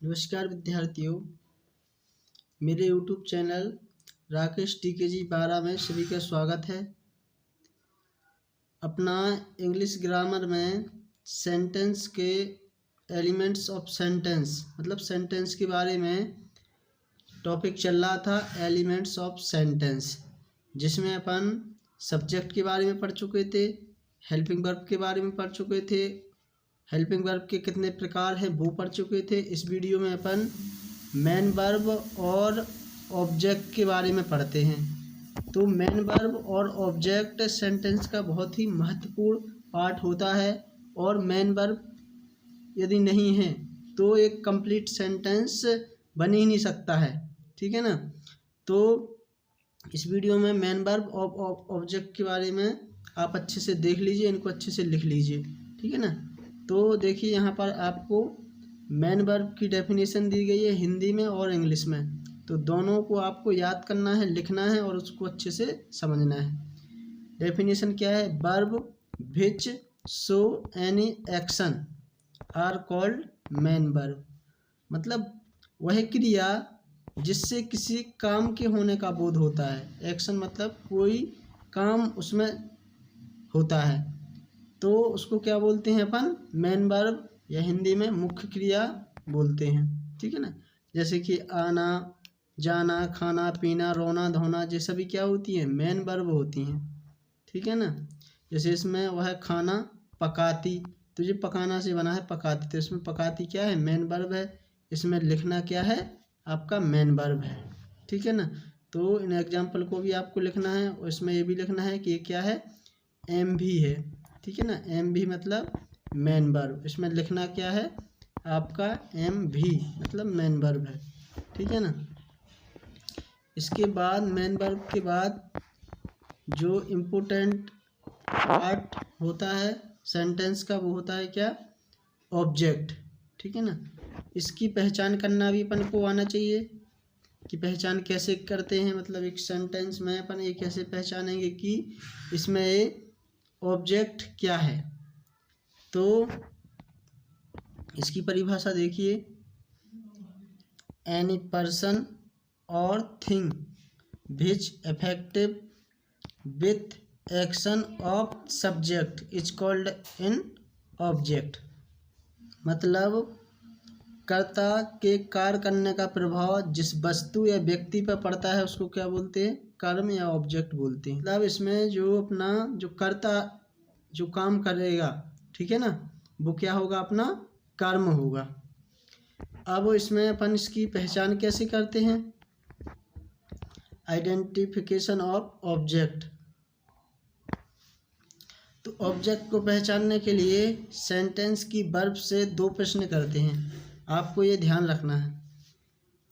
नमस्कार विद्यार्थियों, मेरे YouTube चैनल राकेश TKG 12 में सभी का स्वागत है। अपना इंग्लिश ग्रामर में सेंटेंस के एलिमेंट्स ऑफ सेंटेंस मतलब सेंटेंस के बारे में टॉपिक चल रहा था, एलिमेंट्स ऑफ सेंटेंस, जिसमें अपन सब्जेक्ट के बारे में पढ़ चुके थे, हेल्पिंग वर्ब के बारे में पढ़ चुके थे, हेल्पिंग वर्ब के कितने प्रकार हैं वो पढ़ चुके थे। इस वीडियो में अपन मेन वर्ब और ऑब्जेक्ट के बारे में पढ़ते हैं। तो मेन वर्ब और ऑब्जेक्ट सेंटेंस का बहुत ही महत्वपूर्ण पार्ट होता है, और मेन वर्ब यदि नहीं है तो एक कंप्लीट सेंटेंस बन ही नहीं सकता है, ठीक है ना। तो इस वीडियो में मेन वर्ब और ऑब्जेक्ट के बारे में आप अच्छे से देख लीजिए, इनको अच्छे से लिख लीजिए, ठीक है ना। तो देखिए यहाँ पर आपको मेन वर्ब की डेफिनेशन दी गई है हिंदी में और इंग्लिश में, तो दोनों को आपको याद करना है, लिखना है और उसको अच्छे से समझना है। डेफिनेशन क्या है? Verb which show any action are called main verb. मतलब वह क्रिया जिससे किसी काम के होने का बोध होता है। एक्शन मतलब कोई काम उसमें होता है, तो उसको क्या बोलते हैं अपन? मेन वर्ब, या हिंदी में मुख्य क्रिया बोलते हैं, ठीक है ना। जैसे कि आना, जाना, खाना, पीना, रोना, धोना, ये सभी क्या होती हैं? मेन वर्ब होती हैं, ठीक है ना। जैसे इसमें वह खाना पकाती, तो ये पकाना से बना है पकाती, तो इसमें पकाती क्या है? मेन वर्ब है। इसमें लिखना क्या है? आपका मेन वर्ब है, ठीक है ना। तो इन एग्जाम्पल को भी आपको लिखना है, और इसमें ये भी लिखना है कि ये क्या है? एम भी है, ठीक है ना। एम भी मतलब मेन वर्ब। इसमें लिखना क्या है? आपका एम भी मतलब मेन वर्ब है, ठीक है ना। इसके बाद मेन वर्ब के बाद जो इम्पोर्टेंट पार्ट होता है सेंटेंस का, वो होता है क्या? ऑब्जेक्ट, ठीक है ना। इसकी पहचान करना भी अपन को आना चाहिए कि पहचान कैसे करते हैं। मतलब एक सेंटेंस में अपन ये कैसे पहचानेंगे कि इसमें ये ऑब्जेक्ट क्या है। तो इसकी परिभाषा देखिए, एनी पर्सन और thing which effective with action of subject is called in object. मतलब कर्ता के कार्य करने का प्रभाव जिस वस्तु या व्यक्ति पर पड़ता है उसको क्या बोलते हैं? कर्म या ऑब्जेक्ट बोलते हैं। मतलब इसमें जो अपना जो कर्ता जो काम करेगा, ठीक है ना, वो क्या होगा? अपना कर्म होगा। अब इसमें अपन इसकी पहचान कैसे करते हैं? Identification of object. तो ऑब्जेक्ट को पहचानने के लिए सेंटेंस की वर्ब से 2 प्रश्न करते हैं। आपको ये ध्यान रखना है।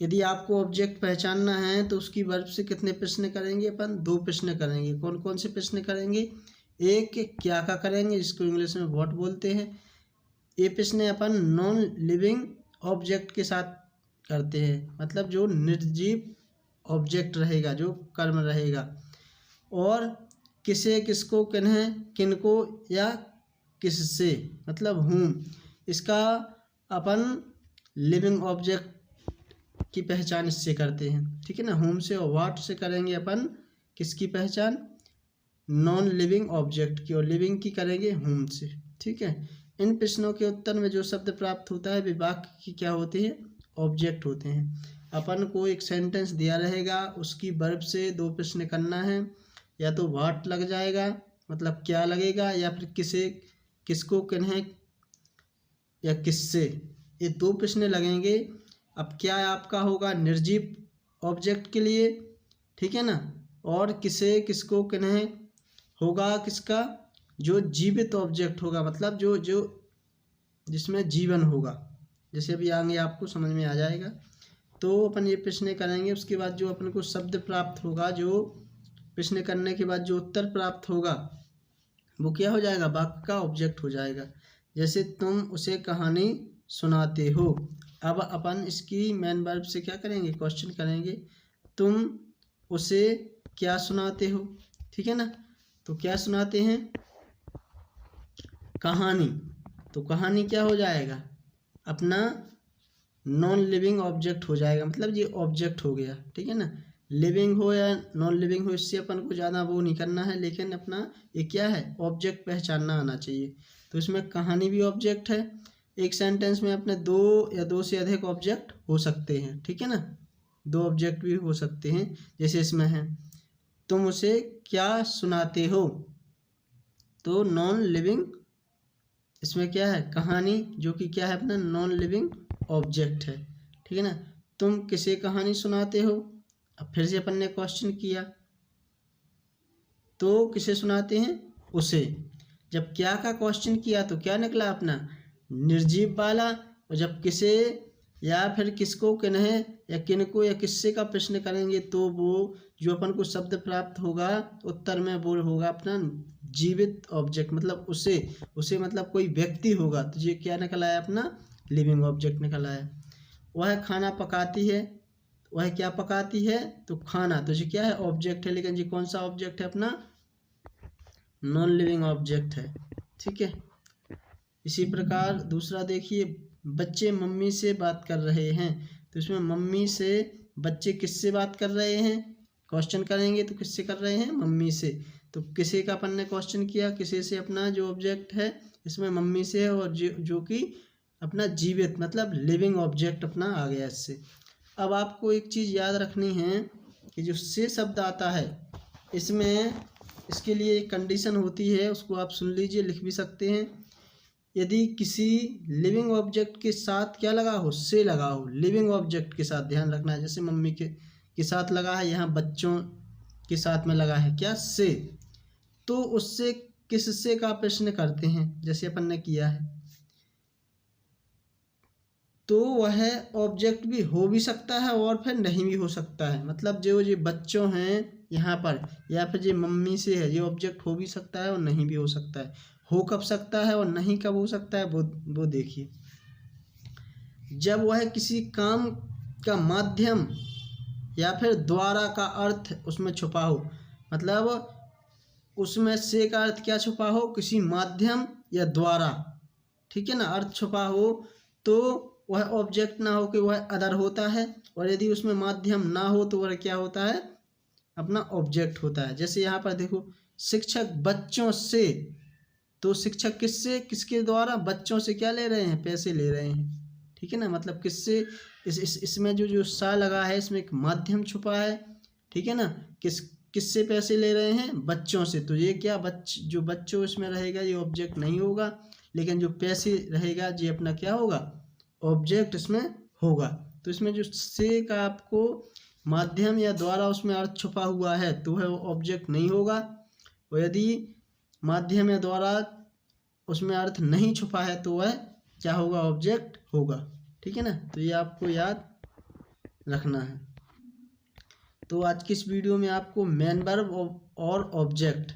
यदि आपको ऑब्जेक्ट पहचानना है तो उसकी वर्ब से कितने प्रश्न करेंगे अपन? 2 प्रश्न करेंगे। कौन कौन से प्रश्न करेंगे? एक क्या का करेंगे, जिसको इंग्लिश में व्हाट बोलते हैं। ये प्रश्न अपन नॉन लिविंग ऑब्जेक्ट के साथ करते हैं, मतलब जो निर्जीव ऑब्जेक्ट रहेगा, जो कर्म रहेगा। और किसे, किसको, किन्हें, किनको या किससे, मतलब हूँ, इसका अपन लिविंग ऑब्जेक्ट की पहचान इससे करते हैं, ठीक है ना। होम से और वाट से करेंगे अपन किसकी पहचान? नॉन लिविंग ऑब्जेक्ट की, और लिविंग की करेंगे होम से, ठीक है। इन प्रश्नों के उत्तर में जो शब्द प्राप्त होता है वे वाक्य की क्या होते हैं? ऑब्जेक्ट होते हैं। अपन को एक सेंटेंस दिया रहेगा, उसकी वर्ब से 2 प्रश्न करना है। या तो वाट लग जाएगा, मतलब क्या लगेगा, या फिर किसे, किसको, किन्हें या किससे, ये 2 प्रश्न लगेंगे। अब क्या आपका होगा? निर्जीव ऑब्जेक्ट के लिए, ठीक है ना। और किसे, किसको, किन्हें होगा किसका? जो जीवित ऑब्जेक्ट होगा, मतलब जो जो जिसमें जीवन होगा। जैसे अभी आगे आपको समझ में आ जाएगा। तो अपन ये प्रश्न करेंगे, उसके बाद जो अपन को शब्द प्राप्त होगा, जो प्रश्न करने के बाद जो उत्तर प्राप्त होगा वो क्या हो जाएगा? वाक्य का ऑब्जेक्ट हो जाएगा। जैसे तुम उसे कहानी सुनाते हो। अब अपन इसकी मेन वर्ब से क्या करेंगे? क्वेश्चन करेंगे, तुम उसे क्या सुनाते हो, ठीक है ना। तो क्या सुनाते हैं? कहानी। तो कहानी क्या हो जाएगा? अपना नॉन लिविंग ऑब्जेक्ट हो जाएगा, मतलब ये ऑब्जेक्ट हो गया, ठीक है ना। लिविंग हो या नॉन लिविंग हो, इससे अपन को ज़्यादा वो नहीं करना है, लेकिन अपना ये क्या है, ऑब्जेक्ट पहचानना आना चाहिए। तो इसमें कहानी भी ऑब्जेक्ट है। एक सेंटेंस में अपने दो या दो से अधिक ऑब्जेक्ट हो सकते हैं, ठीक है ना, दो ऑब्जेक्ट भी हो सकते हैं। जैसे इसमें है, तुम उसे क्या सुनाते हो, तो नॉन लिविंग, इसमें क्या है, कहानी, जो कि क्या है, अपना नॉन लिविंग ऑब्जेक्ट है, ठीक है ना। तुम किसे कहानी सुनाते हो, अब फिर से अपन ने क्वेश्चन किया, तो किसे सुनाते हैं, उसे। जब क्या का क्वेश्चन किया तो क्या निकला अपना, निर्जीव वाला। और जब किसे या फिर किसको, किन्हें या किनको या किससे का प्रश्न करेंगे, तो वो जो अपन को शब्द प्राप्त होगा उत्तर में, वो होगा अपना जीवित ऑब्जेक्ट, मतलब उसे मतलब कोई व्यक्ति होगा, तो ये क्या निकला है, अपना लिविंग ऑब्जेक्ट निकला है। वह खाना पकाती है, वह क्या पकाती है, तो खाना, तो ये क्या है, ऑब्जेक्ट है, लेकिन ये कौन सा ऑब्जेक्ट है, अपना नॉन लिविंग ऑब्जेक्ट है, ठीक है। इसी प्रकार दूसरा देखिए, बच्चे मम्मी से बात कर रहे हैं, तो इसमें मम्मी से बच्चे किससे बात कर रहे हैं, क्वेश्चन करेंगे तो किससे कर रहे हैं, मम्मी से। तो किसे का अपन ने क्वेश्चन किया, किसे से, अपना जो ऑब्जेक्ट है इसमें मम्मी से है, और जो कि अपना जीवित मतलब लिविंग ऑब्जेक्ट अपना आ गया इससे। अब आपको एक चीज़ याद रखनी है कि जो से शब्द आता है इसमें, इसके लिए एक कंडीशन होती है, उसको आप सुन लीजिए, लिख भी सकते हैं। यदि किसी लिविंग ऑब्जेक्ट के साथ क्या लगा हो, से लगा हो, लिविंग ऑब्जेक्ट के साथ, ध्यान रखना है। जैसे मम्मी के साथ लगा है, यहाँ बच्चों के साथ में लगा है क्या, से, तो उससे किससे का प्रश्न करते हैं, जैसे अपन ने किया है, तो वह ऑब्जेक्ट भी हो भी सकता है और फिर नहीं भी हो सकता है। मतलब जो ये बच्चों हैं यहाँ पर, या फिर ये मम्मी से है, ये ऑब्जेक्ट हो भी सकता है और नहीं भी हो सकता है। हो कब सकता है और नहीं कब हो सकता है, वो देखिए। जब वह किसी काम का माध्यम या फिर द्वारा का अर्थ उसमें छुपा हो, मतलब उसमें से का अर्थ क्या छुपा हो, किसी माध्यम या द्वारा, ठीक है ना, अर्थ छुपा हो, तो वह ऑब्जेक्ट ना हो कि वह अदर होता है। और यदि उसमें माध्यम ना हो तो वह क्या होता है, अपना ऑब्जेक्ट होता है। जैसे यहाँ पर देखो, शिक्षक बच्चों से, तो शिक्षक किससे, किसके द्वारा, बच्चों से क्या ले रहे हैं, पैसे ले रहे हैं, ठीक है ना। मतलब किससे, इसमें जो सा लगा है, इसमें एक माध्यम छुपा है, ठीक है ना। किससे पैसे ले रहे हैं, बच्चों से, तो ये क्या, जो बच्चों इसमें रहेगा ये ऑब्जेक्ट नहीं होगा, लेकिन जो पैसे रहेगा ये अपना क्या होगा, ऑब्जेक्ट इसमें होगा। तो इसमें जो से का आपको माध्यम या द्वारा उसमें अर्थ छुपा हुआ है, तो वह ऑब्जेक्ट नहीं होगा। और यदि माध्यम या द्वारा उसमें अर्थ नहीं छुपा है तो वह क्या होगा, ऑब्जेक्ट होगा, ठीक है ना। तो ये आपको याद रखना है। तो आज की इस वीडियो में आपको मेन वर्ब और ऑब्जेक्ट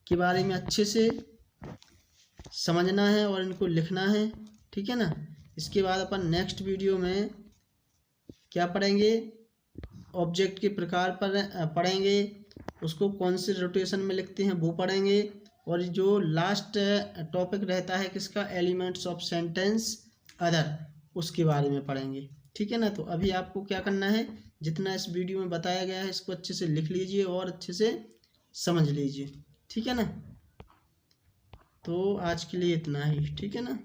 के बारे में अच्छे से समझना है और इनको लिखना है, ठीक है ना। इसके बाद अपन नेक्स्ट वीडियो में क्या पढ़ेंगे, ऑब्जेक्ट के प्रकार पर पढ़ेंगे, उसको कौन से रोटेशन में लिखते हैं वो पढ़ेंगे, और जो लास्ट टॉपिक रहता है किसका, एलिमेंट्स ऑफ सेंटेंस अदर, उसके बारे में पढ़ेंगे, ठीक है ना। तो अभी आपको क्या करना है, जितना इस वीडियो में बताया गया है इसको अच्छे से लिख लीजिए और अच्छे से समझ लीजिए, ठीक है ना। तो आज के लिए इतना ही, ठीक है ना।